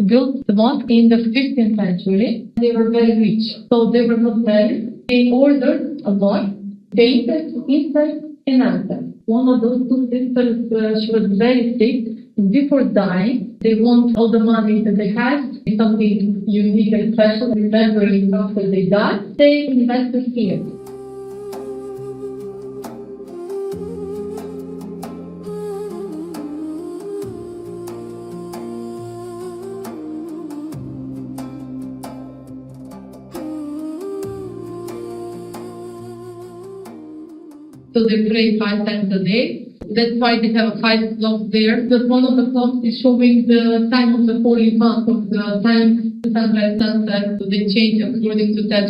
built the mosque in the 15th century. They were very rich, so they were not married. They ordered a mosque, painted inside and outside. One of those two sisters, she was very sick. Before dying, they want all the money that they had, something unique and special, remembering after they died. They invested here. So they pray 5 times a day. That's why they have a 5 clocks there. But one of the clocks is showing the time of the holy month, of the time sunrise, sunset. So they change according to that.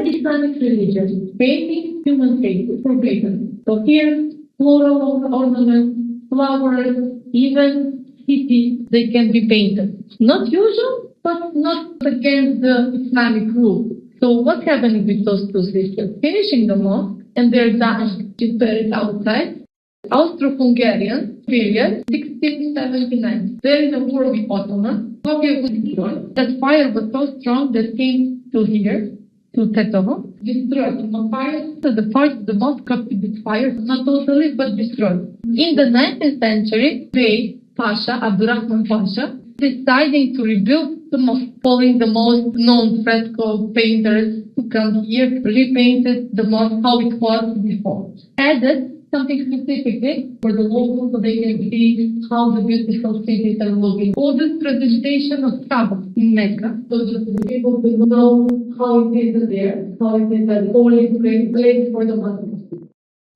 Islamic religion, painting human faces forbidden. So here, floral ornaments, flowers, even cities, they can be painted. Not usual, but not against the Islamic rule. So what's happening with those two sisters? Finishing the mosque, and they're dying. She's buried outside. Austro-Hungarian period, 1679. There is a war with Ottoman. Skopje was destroyed. That fire was so strong that came to here, to Tetovo, destroyed. The part of the mosque got with fire, not totally, but destroyed. In the 19th century, Bey Pasha, Abdurrahman Pasha, deciding to rebuild the mosque, following the most known fresco painters who come here, repainted the mosque how it was before. Added something specifically for the locals so they can see how the beautiful cities are looking. All this presentation of Kaaba in Mecca, so just the people to know how it is there, how it is a holy place for the Muslims.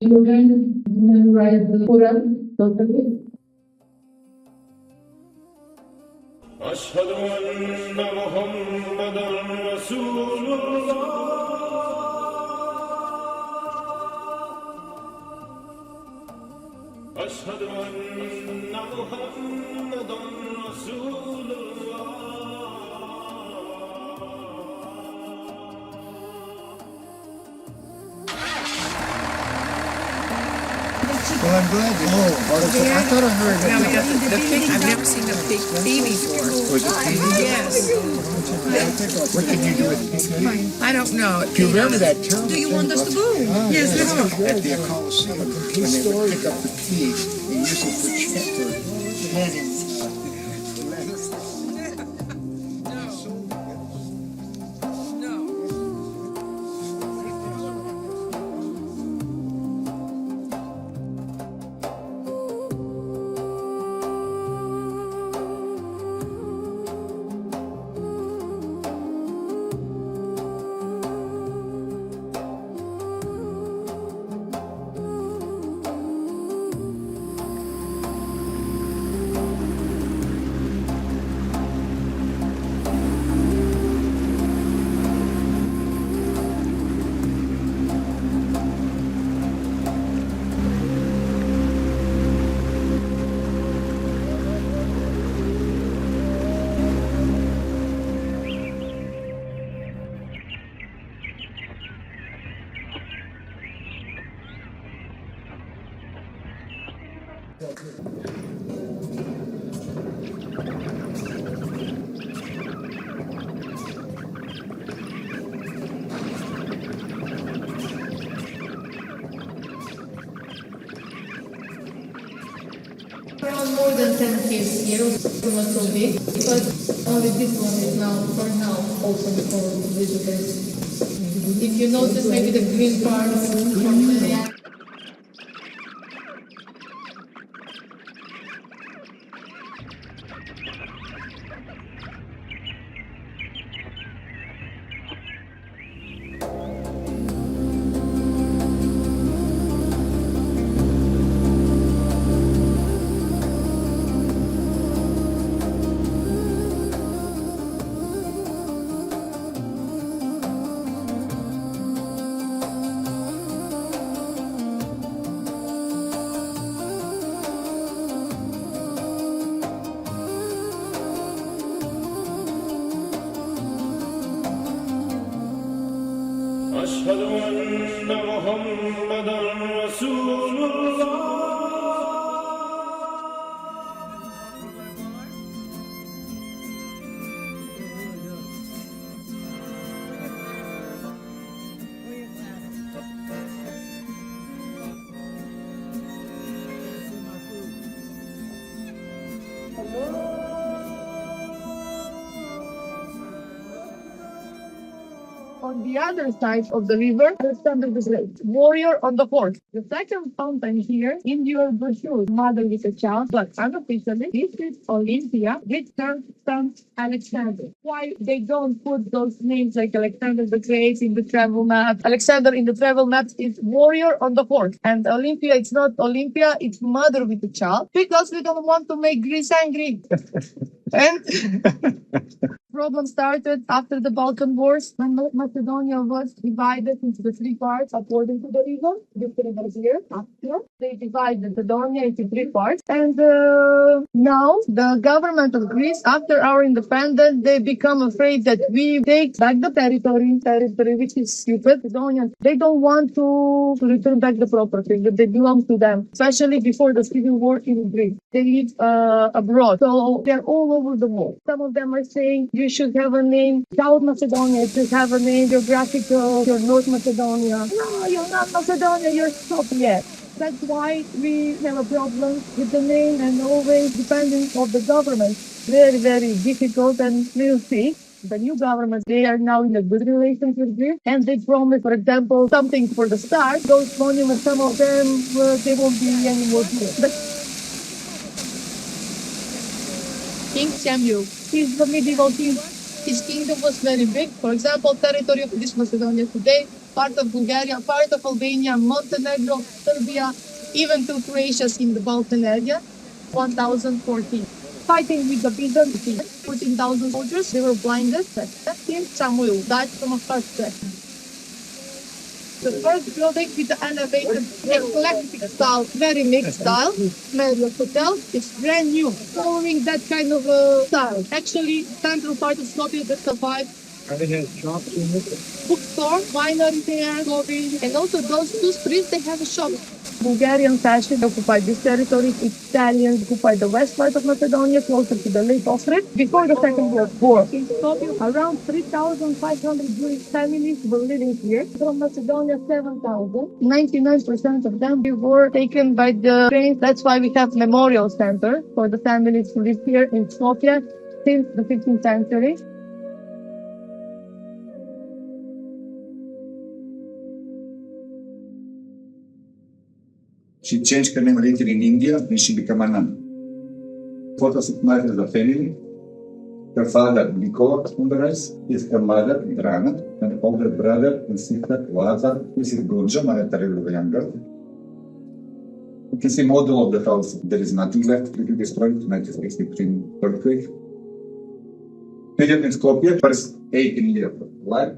We're going to memorize the Quran totally. أشهد أن محمدًا رسول الله أشهد أن محمدًا رسول الله Well, I'm glad you know. I thought I heard the pig. I've never seen a pig pee before. Was it pee? Yes. What can you do with pig? I don't know. Do you remember that term? Do you want us to go? Yes, let's go. At the Colosseum, when they would pick up the pea and use it for chanting. Around more than 10 years, it was so big, but only this one is now, for now, open for visitors. If you notice, maybe the green part from the أشهد أن محمدا رسول الله. On the other side of the river, Alexander the Great, warrior on the horse. The second fountain here in your brochure, mother with a child, but unofficially, this is Olympia, with her son Alexander. Why they don't put those names like Alexander the Great in the travel map? Alexander in the travel map is warrior on the horse. And Olympia, it's not Olympia, it's mother with a child, because we don't want to make Greece angry. And problem started after the Balkan Wars when Macedonia was divided into the three parts according to the river. This river here, after they divided Macedonia into three parts. And now the government of Greece, after our independence, they become afraid that we take back the territory which is stupid. Macedonians, they don't want to return back the property that they belong to them, especially before the civil war in Greece. They live abroad, so they're all over the world. Some of them are saying you should have a name, South Macedonia, you should have a name, geographical, you're North Macedonia. No, you're not Macedonia, you're Skopje. That's why we have a problem with the name and always depending on the government. Very, very difficult, and we'll see. The new government, they are now in a good relations with Greece, and they promise, for example, something for the start. Those monuments, some of them, they won't be anymore here. But King Samuel, he's the medieval king. His kingdom was very big. For example, territory of this Macedonia today, part of Bulgaria, part of Albania, Montenegro, Serbia, even to Croatia in the Balkan area, 1014. Fighting with the Byzantines, 14,000 soldiers, they were blinded. King Samuel died from a heart attack. The first building with the elevated eclectic style, very mixed style, Marriott Hotel, is brand new, following that kind of style. Actually, central part of Skopje that survived. Bookstore, winery there, Skopje, and also those two streets, they have a shop. Bulgarian fashion occupied this territory. Italians occupied the west part of Macedonia, closer to the Lake Ohrid, before the Second World War. In Skopje, around 3,500 Jewish families were living here. From Macedonia, 7,000. 99% of them were taken by the trains. That's why we have memorial center for the families who live here in Skopje since the 15th century. She changed her name later in India and she became a nun. Photos of Martha as a family. Her father, Nikola Underice, is her mother, Drana, and older brother and sister, Lazar, this is Gorja, Martha the younger. You can see model of the house. There is nothing left, completely destroyed, 1963 earthquake. Period in Skopje, first 18 years of life.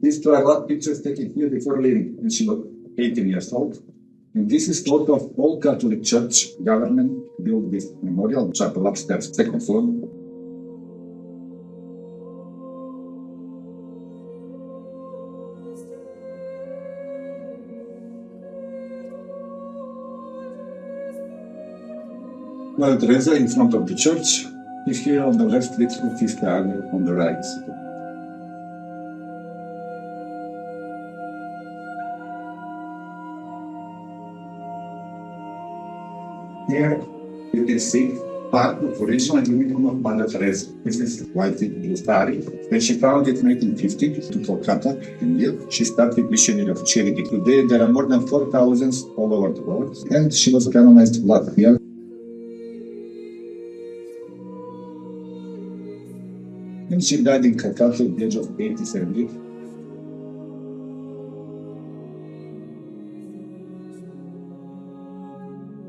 These two are last pictures taken here before leaving, and she was 18 years old. And this is photo of all Catholic Church government built this memorial chapel upstairs, second floor. Mother Teresa in front of the church is here on the left, little Sister Agnes on the right. Here you can see part of original uniform of Mother Teresa. This is white blue sari. When she founded in 1950 to Calcutta, India, she started missionary of charity. Today there are more than 4,000 all over the world, and she was canonized last year. And she died in Calcutta at the age of 87.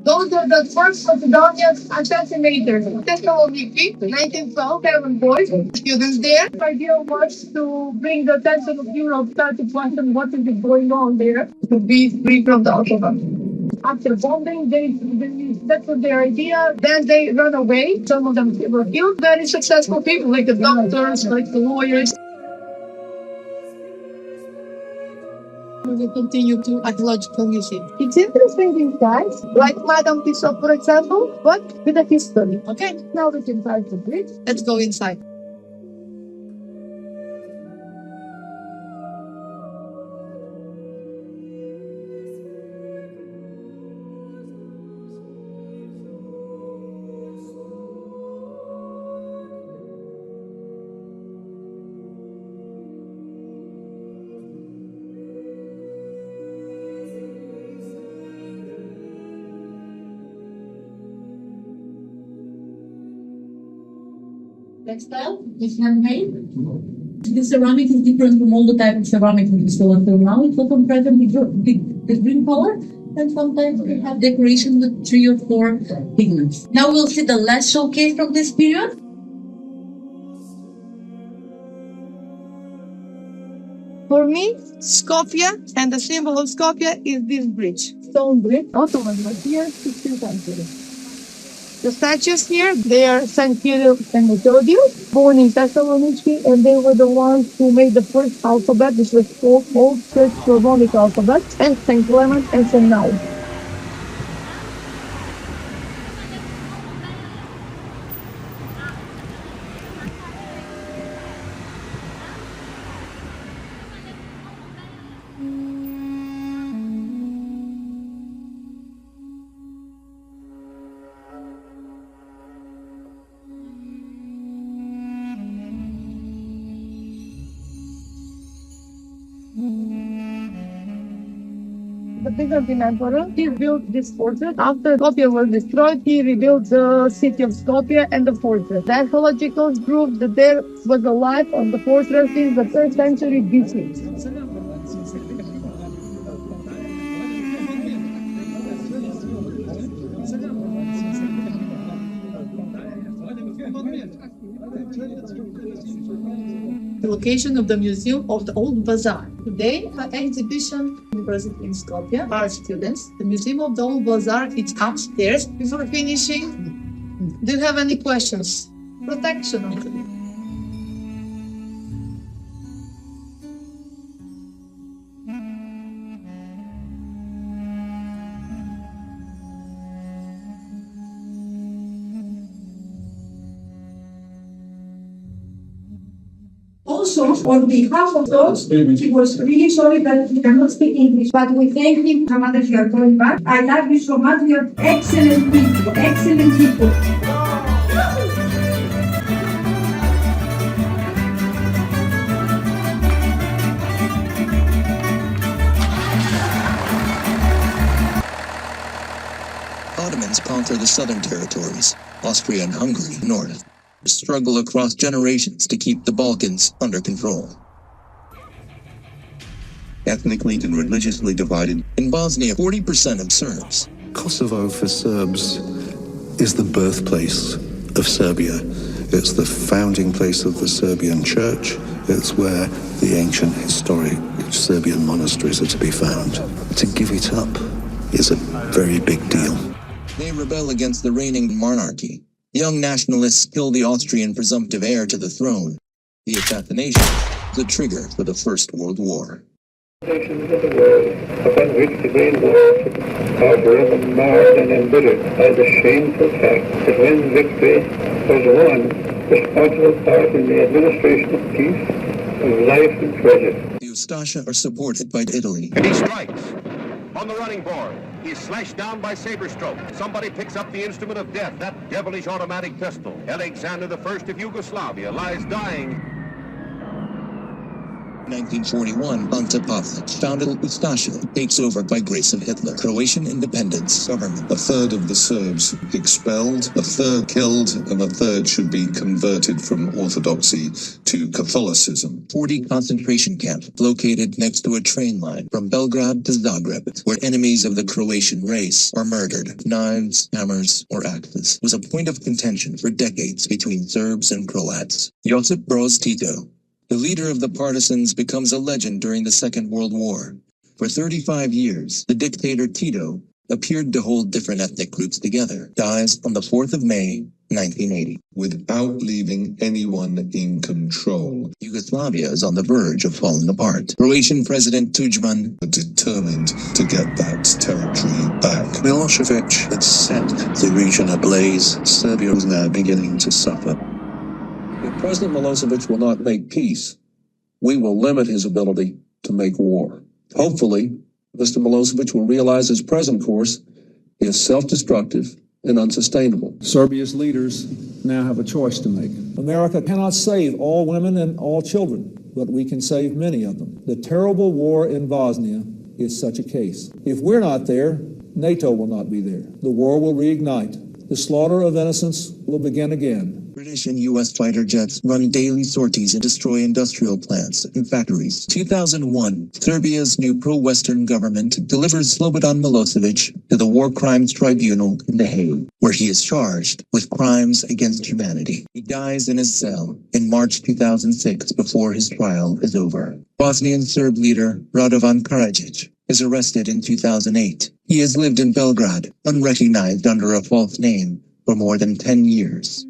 Those are the first Macedonian assassinators. Tetovo, 1912, 7 boys, students there. The idea was to bring the attention of Europe, start to question what is going on there, to be free from the Ottoman. After bombing, that was their idea. Then they run away. Some of them were killed. Very successful people, like the doctors, like the lawyers. we will continue to Archeological Museum. It's interesting inside, like Madame Tussauds, for example, but with a history. Okay, now we can try the bridge. Let's go inside. Textile is handmade. The ceramic is different from all the type of ceramic we saw until now. It's often present with green color, and sometimes we have decoration with 3 or 4 pigments. Now we'll see the last showcase from this period. For me, Skopje and the symbol of Skopje is this bridge. Stone bridge. Ottomans were here 16th century. The statues here, they are St. Cyril and Methodius, born in Thessaloniki, and they were the ones who made the first alphabet, which was called Old Church Slavonic alphabet, and St. Clement and St. Naum. The Byzantine emperor, he built this fortress. After Skopje was destroyed, he rebuilt the city of Skopje and the fortress. The archaeological prove that there was a life on the fortress since the 3rd century BC. The location of the Museum of the Old Bazaar. Today, an exhibition university in Skopje. Our students, the Museum of the Old Bazaar, it's upstairs. Before finishing, do you have any questions? Protection of the Also, on behalf of those, he was really sorry that he cannot speak English, but we thank him. Commander, you are going back. I love you so much. You are excellent people, excellent people. Ottomans conquer the southern territories, Austria and Hungary north. Struggle across generations to keep the Balkans under control. Ethnically and religiously divided. In Bosnia, 40% of Serbs. Kosovo for Serbs is the birthplace of Serbia. It's the founding place of the Serbian church. It's where the ancient historic Serbian monasteries are to be found. To give it up is a very big deal. They rebel against the reigning monarchy. Young nationalists kill the Austrian presumptive heir to the throne. The assassination, the trigger for the First World War. Nations of the world, upon which the great wars are forever marred and embittered by the shameful fact that when victory was won, responsible part in the administration of peace was life and treasure. The Ustasha are supported by Italy. And he strikes. On the running board, he's slashed down by saber stroke. Somebody picks up the instrument of death, that devilish automatic pistol. Alexander I of Yugoslavia lies dying. 1941, Ante Pavlic, founded Ustasha, takes over by grace of Hitler. Croatian independence government. A third of the Serbs expelled, a third killed, and a third should be converted from Orthodoxy to Catholicism. 40 concentration camps located next to a train line from Belgrade to Zagreb, where enemies of the Croatian race are murdered. Knives, hammers, or axes was a point of contention for decades between Serbs and Croats. Josip Broz Tito, the leader of the partisans, becomes a legend during the Second World War. For 35 years, the dictator Tito appeared to hold different ethnic groups together. Dies on the 4th of May, 1980. without leaving anyone in control. Yugoslavia is on the verge of falling apart. Croatian President Tudjman Are determined to get that territory back. Milosevic had set the region ablaze. Serbia is now beginning to suffer. If President Milosevic will not make peace, we will limit his ability to make war. Hopefully, Mr. Milosevic will realize his present course is self-destructive and unsustainable. Serbia's leaders now have a choice to make. America cannot save all women and all children, but we can save many of them. The terrible war in Bosnia is such a case. If we're not there, NATO will not be there. The war will reignite. The slaughter of innocents will begin again. British and U.S. fighter jets run daily sorties and destroy industrial plants and factories. 2001, Serbia's new pro-Western government delivers Slobodan Milosevic to the War Crimes Tribunal in The Hague, where he is charged with crimes against humanity. He dies in his cell in March 2006 before his trial is over. Bosnian Serb leader Radovan Karadzic is arrested in 2008. He has lived in Belgrade, unrecognized under a false name, for more than 10 years.